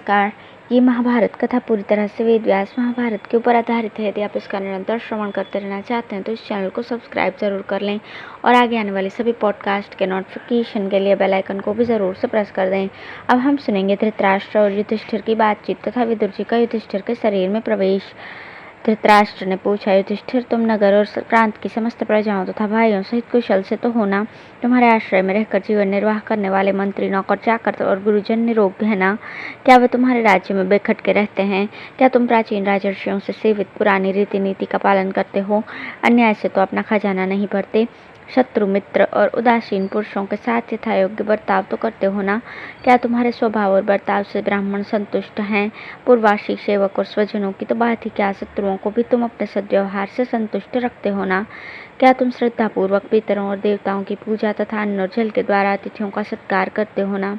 नमस्कार। ये महाभारत कथा पूरी तरह से वेद व्यास महाभारत के ऊपर आधारित है। यदि आप इसका निरंतर श्रवण करते रहना चाहते हैं तो इस चैनल को सब्सक्राइब जरूर कर लें और आगे आने वाले सभी पॉडकास्ट के नोटिफिकेशन के लिए बेल आइकन को भी जरूर से प्रेस कर दें। अब हम सुनेंगे धृतराष्ट्र और युधिष्ठिर की बातचीत तथा विदुर जी का युधिष्ठिर के शरीर में प्रवेश। धृतराष्ट्र ने पूछा, युधिष्ठिर, तुम नगर और प्रांत की समस्त प्रजाओं तथा भाइयों सहित कुशल से तो होना। तुम्हारे आश्रय में रहकर जीवन निर्वाह करने वाले मंत्री, नौकर, चाकर और गुरुजन निरोग है ना? क्या वे तुम्हारे राज्य में बेखटके रहते हैं? क्या तुम प्राचीन राजर्षियों से सेवित पुरानी रीति नीति का पालन करते हो? अन्याय से तो अपना खजाना नहीं भरते। शत्रु, मित्र और उदासीन पुरुषों के साथ यथायोग्य बर्ताव तो करते हो ना? क्या तुम्हारे स्वभाव और बर्ताव से ब्राह्मण संतुष्ट हैं? पूर्वासी, सेवक और स्वजनों की तो बात ही क्या, शत्रुओं को भी तुम अपने सद्व्यवहार से संतुष्ट रखते हो ना? क्या तुम श्रद्धापूर्वक पितरों और देवताओं की पूजा तथा अन्न और जल के द्वारा अतिथियों का सत्कार करते हो ना?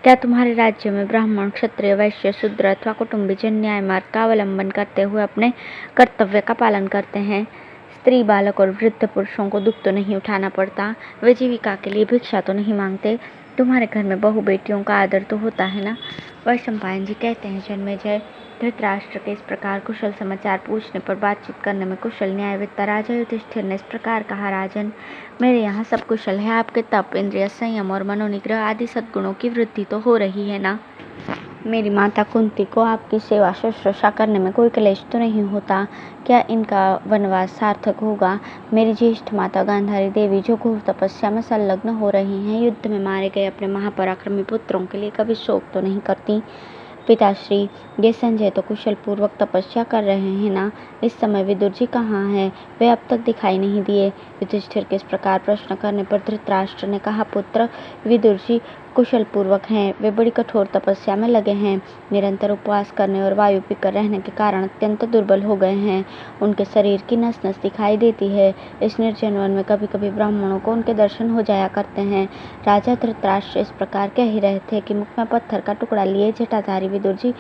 क्या तुम्हारे राज्य में ब्राह्मण, क्षत्रिय, वैश्य, शूद्र अथवा कुटुंबीजन न्याय मार्ग का अवलंबन करते हुए अपने कर्तव्य का पालन करते हैं? स्त्री, बालक और वृद्ध पुरुषों को दुख तो नहीं उठाना पड़ता? वे जीविका के लिए भिक्षा तो नहीं मांगते? तुम्हारे घर में बहू बेटियों का आदर तो होता है ना? वैशंपायन जी कहते हैं, जन्मेजय, धृतराष्ट्र के इस प्रकार कुशल समाचार पूछने पर बातचीत करने में कुशल न्यायवेत्ता राजा युधिष्ठिर ने इस प्रकार कहा, राजन, मेरे यहाँ सब कुशल है। आपके तप, इंद्रिय संयम और मनोनिग्रह आदि सद्गुणों की वृद्धि तो हो रही है ना? मेरी माता कुंती को आपकी सेवा शुश्रूषा करने में कोई क्लेश तो नहीं होता? क्या इनका वनवास सार्थक होगा? मेरी ज्येष्ठ माता गांधारी देवी, जो घोर तपस्या में संलग्न हो रही हैं, युद्ध में मारे गए अपने महापराक्रमी पुत्रों के लिए कभी शोक तो नहीं करती? पिताश्री, ये संजय तो कुशल पूर्वक तपस्या कर रहे हैं ना? इस समय विदुर जी कहाँ हैं? वे अब तक दिखाई नहीं दिए। युधिष्ठिर के इस प्रकार प्रश्न करने पर धृतराष्ट्र ने कहा, पुत्र, विदुर जी कुशल पूर्वक हैं। वे बड़ी कठोर तपस्या में लगे हैं। निरंतर उपवास करने और वायु पीकर रहने के कारण अत्यंत दुर्बल हो गए हैं। उनके शरीर की नस नस दिखाई देती है। इस निर्जन वन में कभी कभी ब्राह्मणों को उनके दर्शन हो जाया करते हैं। राजा धृतराष्ट्र इस प्रकार कह ही रहे थे कि मुख में पत्थर का टुकड़ा लिए जटाधारी विदुर जी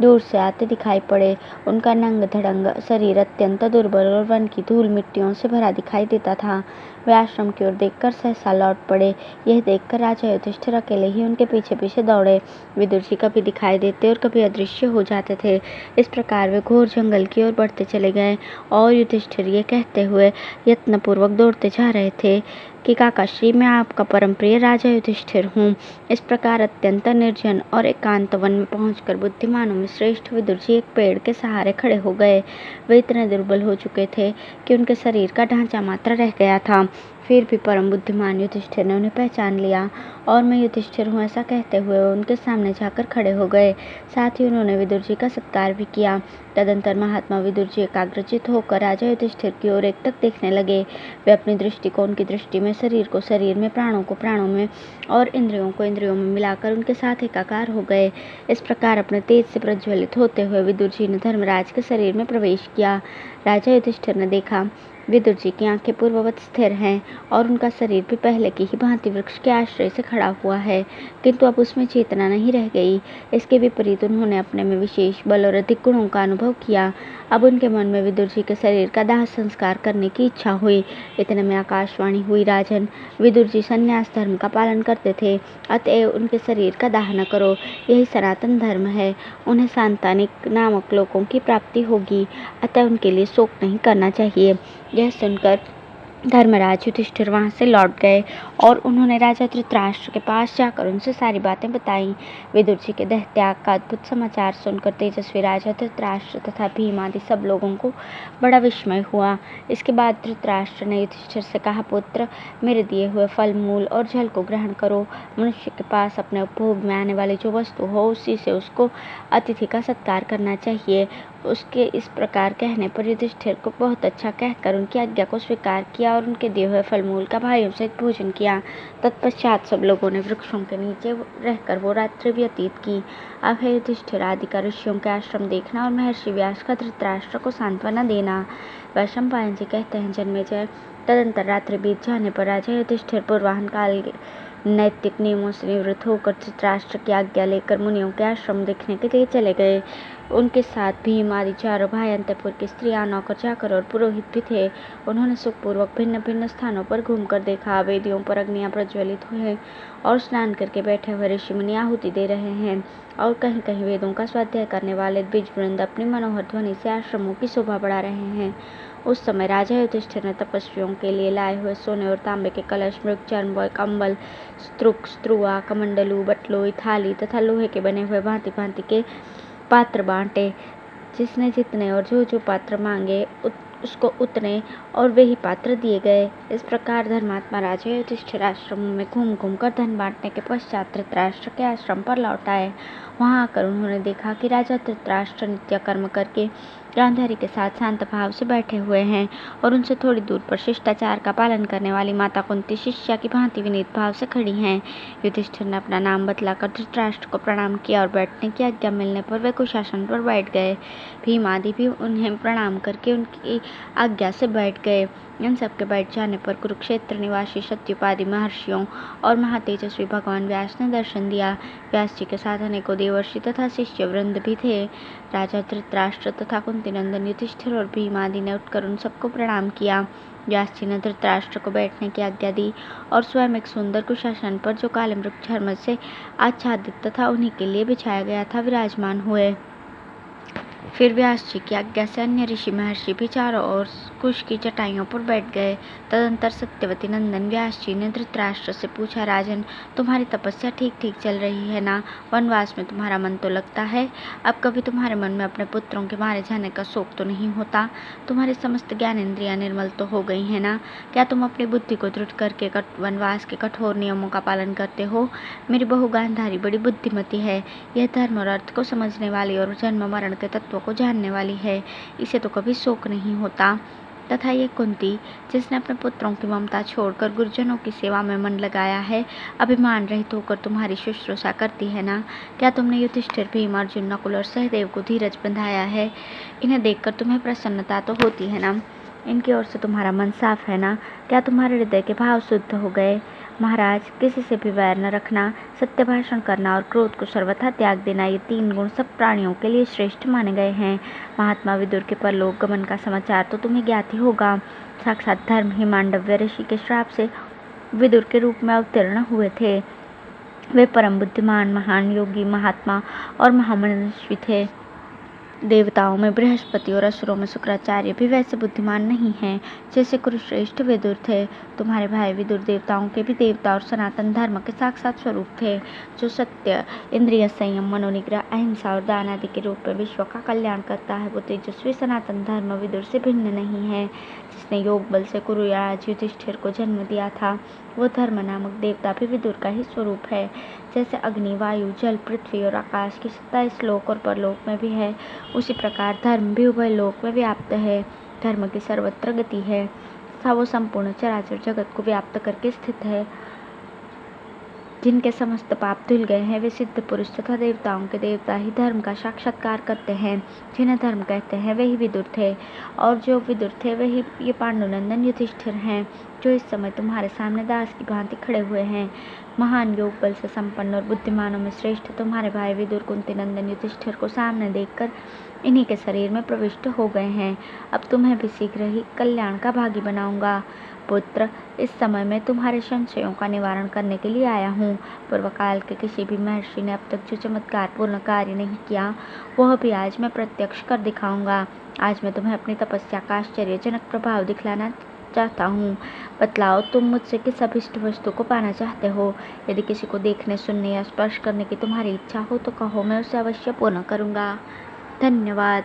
दूर से आते दिखाई पड़े। उनका नंग धड़ंग शरीर अत्यंत दुर्बल और वन की धूल मिट्टियों से भरा दिखाई देता था। वे आश्रम की ओर देखकर सहसा लौट पड़े। यह देखकर राजा युधिष्ठिर अकेले ही उनके पीछे पीछे दौड़े। विदुर जी कभी दिखाई देते और कभी अदृश्य हो जाते थे। इस प्रकार वे घोर जंगल की ओर बढ़ते चले गए और युधिष्ठिर ये कहते हुए यत्नपूर्वक दौड़ते जा रहे थे कि काकाश्री, मैं आपका परम प्रिय राजा युधिष्ठिर हूँ। इस प्रकार अत्यंत निर्जन और एकांत वन में पहुंचकर बुद्धिमानों में श्रेष्ठ विदुर जी एक पेड़ के सहारे खड़े हो गए। वे इतने दुर्बल हो चुके थे कि उनके शरीर का ढांचा मात्र रह गया था। फिर भी परम बुद्धिमान युधिष्ठिर ने उन्हें पहचान लिया और मैं युधिष्ठिर हूँ ऐसा कहते हुए उनके सामने जाकर खड़े हो गए। साथ ही उन्होंने विदुर जी का सत्कार भी किया। तदंतर महात्मा विदुर जी एकाग्रचित होकर राजा युधिष्ठिर की ओर एकटक देखने लगे। वे अपनी दृष्टि को उनकी दृष्टि में, शरीर को शरीर में, प्राणों को प्राणों में और इंद्रियों को इंद्रियों में मिलाकर उनके साथ एकाकार हो गए। इस प्रकार अपने तेज से प्रज्वलित होते हुए विदुर जी ने धर्मराज के शरीर में प्रवेश किया। राजा युधिष्ठिर ने देखा, विदुर जी की आंखें पूर्ववत स्थिर हैं और उनका शरीर भी पहले की ही भांति वृक्ष के आश्रय से खड़ा हुआ है, किंतु अब उसमें चेतना नहीं रह गई। इसके विपरीत उन्होंने अपने में विशेष बल और अधिक गुणों का अनुभव किया। अब उनके मन में विदुर जी के शरीर का दाह संस्कार करने की इच्छा हुई। इतने में आकाशवाणी हुई, राजन, विदुर जी संन्यास धर्म का पालन करते थे, अतएव उनके शरीर का दाह न करो। यही सनातन धर्म है। उन्हें सांतानिक नामक लोकों की प्राप्ति होगी, अतः उनके लिए शोक नहीं करना चाहिए। यह सुनकर धर्मराज युधिष्ठिर वहां से लौट गए और उन्होंने राजा धृतराष्ट्र के पास जाकर उनसे सारी बातें बताईं। विदुर जी के देहत्याग का अद्भुत समाचार सुनकर तेजस्वी राजा धृतराष्ट्र तथा भीम आदि सब लोगों को बड़ा विस्मय हुआ। इसके बाद धृतराष्ट्र ने युधिष्ठिर से कहा, पुत्र, मेरे दिए हुए फल, मूल और जल को ग्रहण करो। मनुष्य के पास अपने उपभोग में आने वाली जो वस्तु हो उसी से उसको अतिथि का सत्कार करना चाहिए। उसके इस प्रकार कहने पर युधिष्ठिर को बहुत अच्छा कहकर उनकी आज्ञा को स्वीकार किया और उनके दिए हुए फल मूल का भाइयों सहित भोजन किया। तत्पश्चात सब लोगों ने वृक्षों के नीचे रहकर वो रात्रि व्यतीत की। अब है युधिष्ठिर आदि का ऋषियों के आश्रम देखना और महर्षि व्यास का धृतराष्ट्र को सांत्वना देना। वैशंपायन जी कहते हैं, जन्मेजय, तदंतर रात्रि बीत जाने पर राजा युधिष्ठिर पूर्वाह्न काल नैतिक नियमों से निवृत्त होकर धृतराष्ट्र की आज्ञा लेकर मुनियों के आश्रम देखने के लिए चले गए। उनके साथ भीम आदि चारों भाई, अंतःपुर की स्त्रियां, नौकर चाकर और पुरोहित भी थे। उन्होंने सुखपूर्वक भिन्न भिन्न स्थानों पर घूमकर देखा। वेदियों पर अग्नियां प्रज्वलित हुए और स्नान करके बैठे हुए ऋषि मुनि आहुति दे रहे हैं, और कहीं कहीं वेदों का स्वाध्याय करने वाले द्विजवृंद अपनी मनोहर ध्वनि से आश्रमों की शोभा बढ़ा रहे हैं। उस समय राजा युधिष्ठिर ने तपस्वियों के लिए लाए हुए सोने और तांबे के कलश, मृग चर्म, कंबल, स्तृक, स्त्रुआ, कमंडलू, बटलोई, थाली तथा लोहे के बने हुए भांति भांति के पात्र बांटे। जिसने जितने और जो जो पात्र मांगे उसको उतने और वे ही पात्र दिए गए। इस प्रकार धर्मात्मा राजा युधिष्ठिर आश्रमों में घूम घूम कर धन बांटने के पश्चात धृतराष्ट्र के आश्रम पर लौट आए। वहां आकर उन्होंने देखा कि राजा धृतराष्ट्र नित्य कर्म करके गांधारी के साथ शांत भाव से बैठे हुए हैं, और उनसे थोड़ी दूर पर शिष्टाचार का पालन करने वाली माता कुंती शिष्या की भांति विनीत भाव से खड़ी हैं। युधिष्ठिर ने अपना नाम बतलाकर धृतराष्ट्र को प्रणाम किया और बैठने की आज्ञा मिलने पर वे कुशासन पर बैठ गए। भीम आदि भी उन्हें प्रणाम करके उनकी आज्ञा से बैठ गए। इन सबके बैठ जाने पर कुरुक्षेत्र निवासी सत्युपादि महर्षियों और महातेजस्वी भगवान व्यास ने दर्शन दिया। व्यास जी के साथ अनेकों देवर्षि तथा शिष्य वृंद भी थे। राजा धृतराष्ट्र तथा कुंती नंदन युधिष्ठिर और भीम आदि ने उठकर उन सबको प्रणाम किया। व्यास जी ने धृतराष्ट्र को बैठने की आज्ञा दी और स्वयं एक सुंदर कुशासन पर, जो काले मृग चर्म से आच्छादित तथा उन्हीं के लिए बिछाया गया था, विराजमान हुए। फिर व्यास जी की आज्ञा से अन्य ऋषि महर्षि भी चारों ओर कुश की चटाइयों पर बैठ गए। तदंतर सत्यवती नंदन व्यास जी ने धृतराष्ट्र से पूछा, राजन, तुम्हारी तपस्या ठीक ठीक चल रही है ना? वनवास में तुम्हारा मन तो लगता है। अब कभी तुम्हारे मन में अपने पुत्रों के मारे जाने का शोक तो नहीं होता? तुम्हारी समस्त ज्ञानेंद्रियां निर्मल तो हो गई है ना? क्या तुम अपनी बुद्धि को दृढ़ करके वनवास के कठोर नियमों का पालन करते हो? मेरी बहू गांधारी बड़ी बुद्धिमती है। यह धर्म और अर्थ को समझने वाली और जन्म मरण के तत्वों को जानने वाली है। इसे तो कभी शोक नहीं होता। तथा ये कुंती, जिसने अपने पुत्रों की ममता छोड़कर गुरुजनों की सेवा में मन लगाया है, अभिमान रहित होकर तुम्हारी शुश्रूषा करती है ना? क्या तुमने युधिष्ठिर, भीम, अर्जुन, नकुल और सहदेव को धीरज बंधाया है? इन्हें देखकर तुम्हें प्रसन्नता तो होती है ना? इनकी ओर से तुम्हारा मन साफ है ना? क्या तुम्हारे हृदय के भाव शुद्ध हो गए? महाराज, किसी से भी वैर न रखना, सत्य भाषण करना और क्रोध को सर्वथा त्याग देना, ये 3 गुण सब प्राणियों के लिए श्रेष्ठ माने गए हैं। महात्मा विदुर के परलोक गमन का समाचार तो तुम्हें ज्ञात ही होगा। साक्षात धर्म ही मांडव्य ऋषि के श्राप से विदुर के रूप में अवतीर्ण हुए थे। वे परम बुद्धिमान, महान योगी, महात्मा और महामनस्वी थे। देवताओं में बृहस्पति और असुरों में शुक्राचार्य भी वैसे बुद्धिमान नहीं हैं जैसे कुरुश्रेष्ठ विदुर थे। तुम्हारे भाई विदुर देवताओं के भी देवता और सनातन धर्म के साक्षात स्वरूप थे, जो सत्य, इंद्रिय संयम, मनोनिग्रह, अहिंसा और दान आदि के रूप में विश्व का कल्याण करता है। वो तेजस्वी सनातन धर्म विदुर से भिन्न नहीं है। जिसने योग बल से कुरुराज युधिष्ठिर को जन्म दिया था, वो धर्म नामक देवता भी विदुर का ही स्वरूप है। जैसे अग्नि, वायु, जल, पृथ्वी और आकाश की सत्ता इस लोक और परलोक में भी है, उसी प्रकार धर्म भी उभय लोक में व्याप्त है। धर्म की सर्वत्र गति है तथा वो संपूर्ण चराचर जगत को व्याप्त करके स्थित है। जिनके समस्त पाप धुल गए हैं, वे सिद्ध पुरुष तथा देवताओं के देवता ही धर्म का साक्षात्कार करते हैं। जिन्हें धर्म कहते हैं वे ही विदुर थे, और जो विदुर थे वे ही ये पांडुनंदन युधिष्ठिर हैं, जो इस समय तुम्हारे सामने दास की भांति खड़े हुए हैं। महान योग बल से संपन्न और बुद्धिमानों में श्रेष्ठ तुम्हारे भाई विदुर कुंती नंदन युधिष्ठिर को सामने देखकर इन्हीं के शरीर में प्रविष्ट हो गए हैं। अब तुम्हें भी शीघ्र ही कल्याण का भागी बनाऊंगा। पुत्र, इस समय मैं तुम्हारे संशयों का निवारण करने के लिए आया हूँ। पूर्व काल के किसी भी महर्षि ने अब तक जो चमत्कार पूर्ण कार्य नहीं किया, वह भी आज मैं प्रत्यक्ष कर दिखाऊंगा। आज मैं तुम्हें अपनी तपस्या का आश्चर्यजनक प्रभाव दिखलाना चाहता हूँ। बतलाओ, तुम मुझसे किस अभिष्ट वस्तु को पाना चाहते हो? यदि किसी को देखने, सुनने या स्पर्श करने की तुम्हारी इच्छा हो तो कहो, मैं उसे अवश्य पूर्ण करूँगा। धन्यवाद।